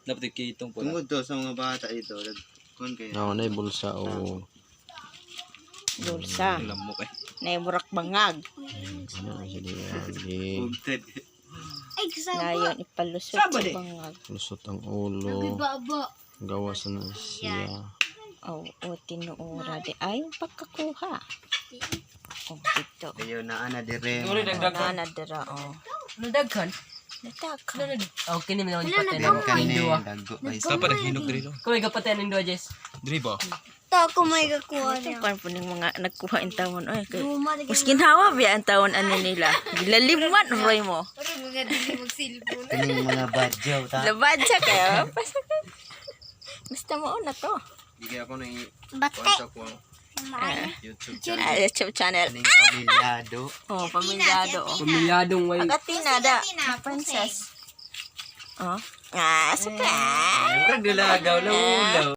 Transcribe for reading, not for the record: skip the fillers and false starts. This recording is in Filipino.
Dapat ikitong pula. Tungod to sa mga bata ito. Kun kayo. Na bulsa o Bulsa. Alam mo kay. Naimurak bangag. ano siya di Ugtad. Ngayon ipalusot sa bangag. lusot ang ulo. Gawas na siya. O tinuura di ay pagkakuha. O dito. Kayo na ana dire. Nanadara o. Nadaghan. Nataka. Okay ni naman patay na. Kani dago ay Sa pa naghinog diri lo. Kung may kapatay ng dua, Jess. Diri ba? Ito kan po ng mga nagkuha ang tawon. Ay, kay. Muskin hawa biya ang tawon ano nila. Gilaliman roy mo. kaning mga badyaw ta. Labad siya kayo. Gusto mo na to. Di kaya ako na Bate. ko YouTube YouTube channel. kaning pamilyado. Oh, pamilyado. Oh. Pamilyadong way. Agatina da. Princess. Oh. Ah, suka. Pag dulagaw na ulo.